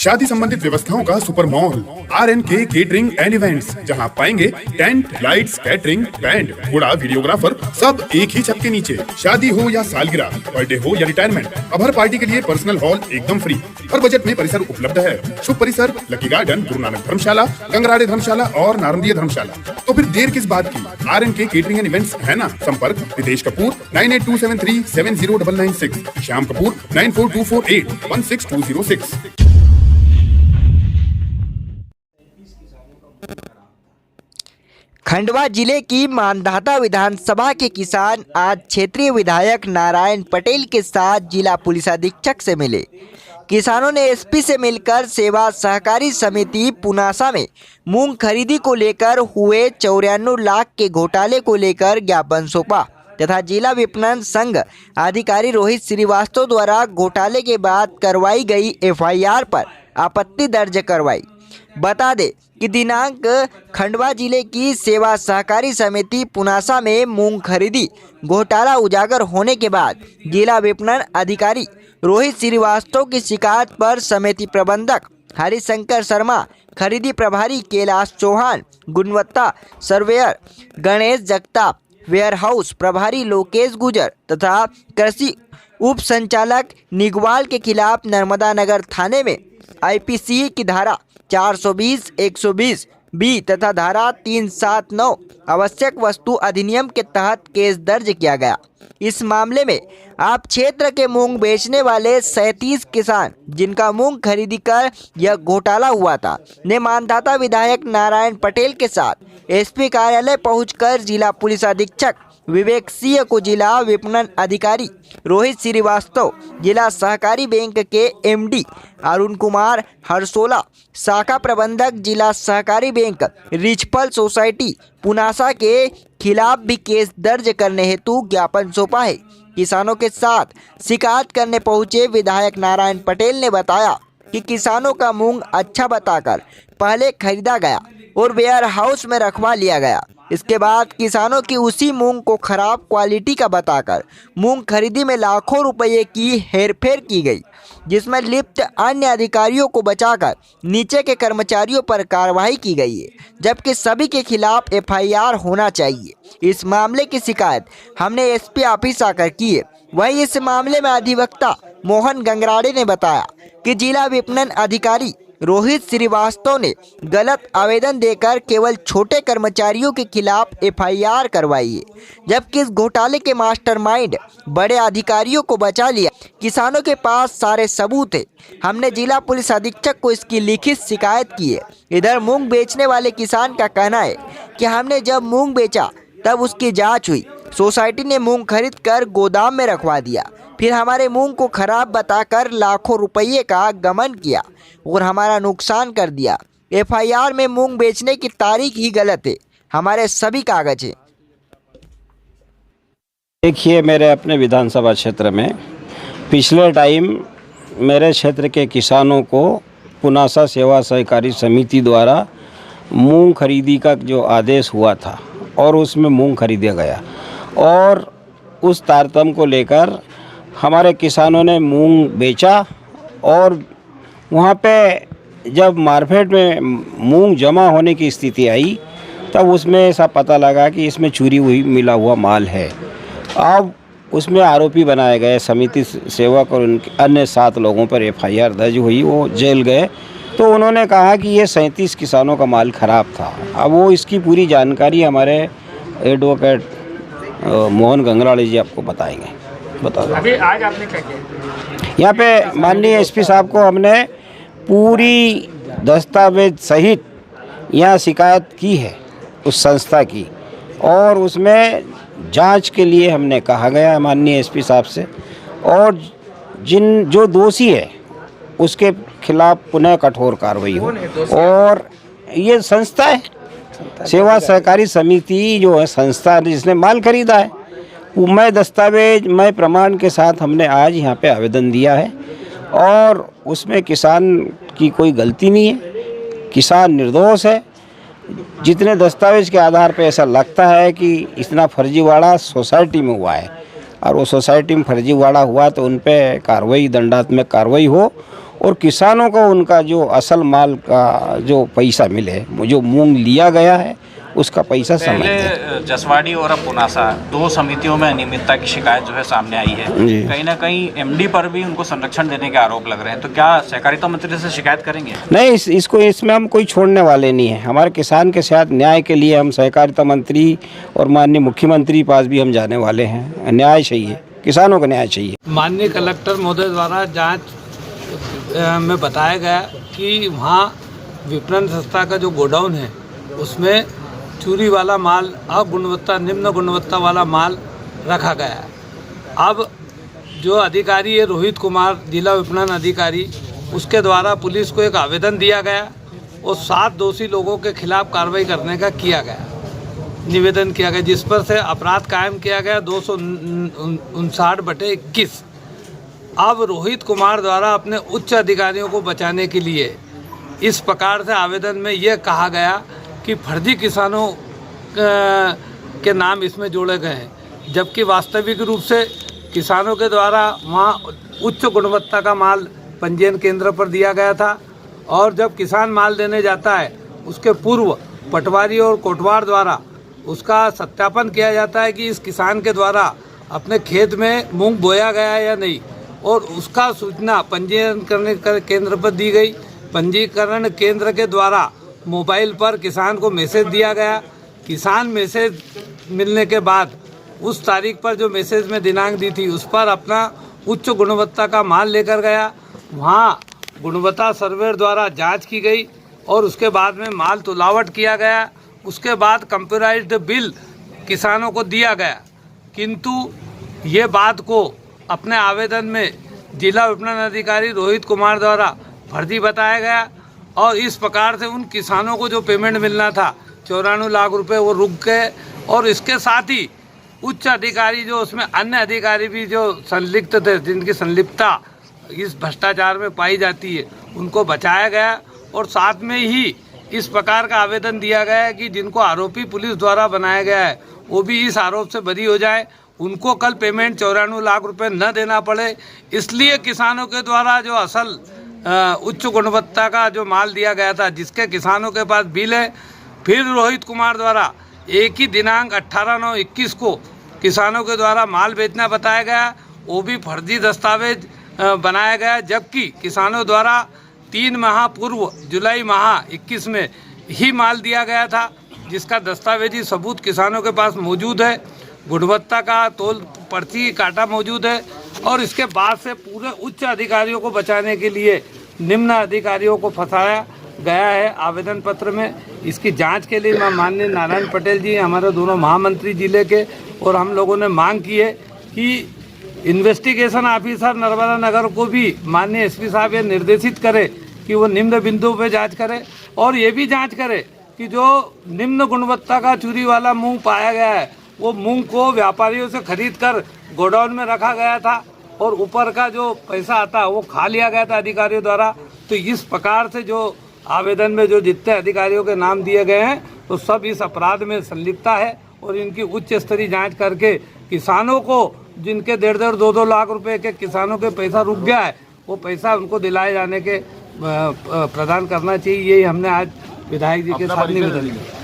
शादी संबंधित व्यवस्थाओं का super mall RNK catering and events, जहां पाएंगे टेंट, लाइट्स, कैटरिंग, बैंड, घोड़ा, वीडियोग्राफर, सब एक ही छत के नीचे। शादी हो या सालगिरह, बर्थडे हो या रिटायरमेंट, अब हर पार्टी के लिए पर्सनल हॉल एकदम फ्री। हर बजट में परिसर उपलब्ध है। शुभ परिसर लकी गार्डन, गुरु नानक धर्मशाला, गंगराड़े धर्मशाला और नारंदिया धर्मशाला। तो फिर देर किस बात की? RNK केटरिंग एंड इवेंट्स है ना। संपर्क रितेश कपूर 9827370996, श्याम कपूर 9424816206। खंडवा जिले की मानधाता विधानसभा के किसान आज क्षेत्रीय विधायक नारायण पटेल के साथ जिला पुलिस अधीक्षक से मिले। किसानों ने एसपी से मिलकर सेवा सहकारी समिति पुनासा में मूंग खरीदी को लेकर हुए 94 लाख के घोटाले को लेकर ज्ञापन सौंपा तथा जिला विपणन संघ अधिकारी रोहित श्रीवास्तव द्वारा घोटाले के बाद करवाई गई FIR पर आपत्ति दर्ज करवाई। बता दें कि दिनांक खंडवा जिले की सेवा सहकारी समिति पुनासा में मूंग खरीदी घोटाला उजागर होने के बाद जिला विपणन अधिकारी रोहित श्रीवास्तव की शिकायत पर समिति प्रबंधक हरिशंकर शर्मा, खरीदी प्रभारी कैलाश चौहान, गुणवत्ता सर्वेयर गणेश जगताप, वेयरहाउस प्रभारी लोकेश गुजर तथा कृषि उप संचालक निगवाल के खिलाफ नर्मदा नगर थाने में IPC की धारा 420, 120 B तथा धारा 379 आवश्यक वस्तु अधिनियम के तहत केस दर्ज किया गया। इस मामले में आप क्षेत्र के मूंग बेचने वाले 37 किसान जिनका मूंग खरीदी कर यह घोटाला हुआ था ने मानधाता विधायक नारायण पटेल के साथ SP कार्यालय पहुंचकर जिला पुलिस अधीक्षक विवेक सिंह को जिला विपणन अधिकारी रोहित श्रीवास्तव, जिला सहकारी बैंक के MD अरुण कुमार हरसोला, शाखा प्रबंधक जिला सहकारी बैंक रिचफल सोसाइटी पुनासा के खिलाफ भी केस दर्ज करने हेतु ज्ञापन सौंपा है। किसानों के साथ शिकायत करने पहुंचे विधायक नारायण पटेल ने बताया कि किसानों का मूंग अच्छा बताकर पहले खरीदा गया और वेयर हाउस में रखवा लिया गया। इसके बाद किसानों की उसी मूंग को खराब क्वालिटी का बताकर मूंग खरीदी में लाखों रुपए की हेरफेर की गई, जिसमें लिप्त अन्य अधिकारियों को बचाकर नीचे के कर्मचारियों पर कार्रवाई की गई है, जबकि सभी के खिलाफ FIR होना चाहिए। इस मामले की शिकायत हमने SP ऑफिस आकर की है। वहीं इस मामले में अधिवक्ता मोहन गंगराड़े ने बताया कि जिला विपणन अधिकारी रोहित श्रीवास्तव ने गलत आवेदन देकर केवल छोटे कर्मचारियों के खिलाफ FIR करवाई है, जबकि इस घोटाले के मास्टरमाइंड बड़े अधिकारियों को बचा लिया। किसानों के पास सारे सबूत है। हमने जिला पुलिस अधीक्षक को इसकी लिखित शिकायत की है। इधर मूंग बेचने वाले किसान का कहना है कि हमने जब मूंग बेचा तब उसकी जाँच हुई। सोसाइटी ने मूंग खरीद कर गोदाम में रखवा दिया, फिर हमारे मूंग को खराब बताकर लाखों रुपये का गमन किया और हमारा नुकसान कर दिया। FIR में मूंग बेचने की तारीख ही गलत है। हमारे सभी कागज हैं। देखिए, मेरे अपने विधानसभा क्षेत्र में पिछले टाइम मेरे क्षेत्र के किसानों को पुनासा सेवा सहकारी समिति द्वारा मूंग खरीदी का जो आदेश हुआ था और उसमें मूंग खरीदा गया और उस तारतम्य को लेकर हमारे किसानों ने मूंग बेचा और वहाँ पे जब मार्केट में मूंग जमा होने की स्थिति आई तब उसमें ऐसा पता लगा कि इसमें चोरी हुई मिला हुआ माल है। अब उसमें आरोपी बनाए गए समिति सेवक और उनके अन्य 7 लोगों पर FIR दर्ज हुई, वो जेल गए। तो उन्होंने कहा कि ये 37 किसानों का माल ख़राब था। अब वो इसकी पूरी जानकारी हमारे एडवोकेट मोहन गंगराड़े जी आपको बताएंगे। बता दो अभी आज आपने क्या किया? यहाँ पे माननीय SP साहब को हमने पूरी दस्तावेज सहित यहाँ शिकायत की है उस संस्था की और उसमें जांच के लिए हमने कहा गया माननीय SP साहब से, और जो दोषी है उसके खिलाफ पुनः कठोर कार्रवाई हो। और ये संस्था है सेवा सहकारी समिति जो है संस्था जिसने माल खरीदा है, मैं दस्तावेज मैं प्रमाण के साथ हमने आज यहाँ पे आवेदन दिया है और उसमें किसान की कोई गलती नहीं है, किसान निर्दोष है। जितने दस्तावेज के आधार पे ऐसा लगता है कि इतना फर्जीवाड़ा सोसाइटी में हुआ है और वो सोसाइटी में फर्जीवाड़ा हुआ तो उन पे कार्रवाई, दंडात्मक कार्रवाई हो और किसानों को उनका जो असल माल का जो पैसा मिले, जो मूंग लिया गया है उसका पैसा समय दे। पहले जसवाड़ी और अब पुनासा दो समितियों में अनियमितता की शिकायत जो है सामने आई है। जी। कहीं ना कहीं एमडी पर भी उनको संरक्षण देने के आरोप लग रहे हैं, तो क्या सहकारिता मंत्री से शिकायत करेंगे? नहीं, इसमें हम कोई छोड़ने वाले नहीं हैं। हमारे किसान के साथ न्याय के लिए हम सहकारिता मंत्री और माननीय मुख्यमंत्री पास भी हम जाने वाले हैं। न्याय चाहिए, किसानों को न्याय चाहिए। माननीय कलेक्टर महोदय द्वारा जांच में बताया गया कि वहाँ विपणन संस्था का जो गोडाउन है उसमें चूरी वाला माल, अगुणवत्ता, निम्न गुणवत्ता वाला माल रखा गया है। अब जो अधिकारी है रोहित कुमार, जिला विपणन अधिकारी, उसके द्वारा पुलिस को एक आवेदन दिया गया और 7 दोषी लोगों के खिलाफ कार्रवाई करने का किया गया, निवेदन किया गया, जिस पर से अपराध कायम किया गया 259/21। अब रोहित कुमार द्वारा अपने उच्च अधिकारियों को बचाने के लिए इस प्रकार से आवेदन में यह कहा गया कि फर्जी किसानों के नाम इसमें जोड़े गए हैं, जबकि वास्तविक रूप से किसानों के द्वारा वहाँ उच्च गुणवत्ता का माल पंजीयन केंद्र पर दिया गया था। और जब किसान माल देने जाता है उसके पूर्व पटवारी और कोटवार द्वारा उसका सत्यापन किया जाता है कि इस किसान के द्वारा अपने खेत में मूंग बोया गया है या नहीं, और उसका सूचना पंजीकरण करने केंद्र पर दी गई। पंजीकरण केंद्र के द्वारा मोबाइल पर किसान को मैसेज दिया गया। किसान मैसेज मिलने के बाद उस तारीख पर जो मैसेज में दिनांक दी थी उस पर अपना उच्च गुणवत्ता का माल लेकर गया। वहाँ गुणवत्ता सर्वेयर द्वारा जांच की गई और उसके बाद में माल तुलावट किया गया। उसके बाद कंप्यूटराइज्ड बिल किसानों को दिया गया, किंतु ये बात को अपने आवेदन में जिला विपणन अधिकारी रोहित कुमार द्वारा फर्जी बताया गया और इस प्रकार से उन किसानों को जो पेमेंट मिलना था 94 लाख रुपए वो रुक गए। और इसके साथ ही उच्च अधिकारी जो उसमें अन्य अधिकारी भी जो संलिप्त थे, जिनकी संलिप्तता इस भ्रष्टाचार में पाई जाती है, उनको बचाया गया। और साथ में ही इस प्रकार का आवेदन दिया गया है कि जिनको आरोपी पुलिस द्वारा बनाया गया है वो भी इस आरोप से बरी हो जाए, उनको कल पेमेंट 94 लाख रुपए न देना पड़े। इसलिए किसानों के द्वारा जो असल उच्च गुणवत्ता का जो माल दिया गया था, जिसके किसानों के पास बिल है, फिर रोहित कुमार द्वारा एक ही दिनांक 18/9/21 को किसानों के द्वारा माल बेचना बताया गया, वो भी फर्जी दस्तावेज बनाया गया। जबकि किसानों द्वारा 3 माह पूर्व जुलाई माह 21 में ही माल दिया गया था, जिसका दस्तावेजी सबूत किसानों के पास मौजूद है। गुणवत्ता का तोल पर्ची काटा मौजूद है। और इसके बाद से पूरे उच्च अधिकारियों को बचाने के लिए निम्न अधिकारियों को फंसाया गया है आवेदन पत्र में। इसकी जांच के लिए माननीय नारायण पटेल जी, हमारे दोनों महामंत्री जिले के, और हम लोगों ने मांग की है कि इन्वेस्टिगेशन ऑफिसर नर्मदा नगर को भी माननीय एसपी साहब ये निर्देशित करे कि वो निम्न बिंदुओं पे जांच करे और ये भी जांच करे कि जो निम्न गुणवत्ता का चूरी वाला मूंग पाया गया है वो मूंग को व्यापारियों से खरीद कर गोडाउन में रखा गया था और ऊपर का जो पैसा आता है वो खा लिया गया था अधिकारियों द्वारा। तो इस प्रकार से जो आवेदन में जो जितने अधिकारियों के नाम दिए गए हैं तो सब इस अपराध में संलिप्तता है और इनकी उच्च स्तरीय जांच करके किसानों को, जिनके 1.5 2 लाख रुपए के किसानों के पैसा रुक गया है, वो पैसा उनको दिलाए जाने के प्रदान करना चाहिए। यही हमने आज विधायक जी के साथ निवेदन किया।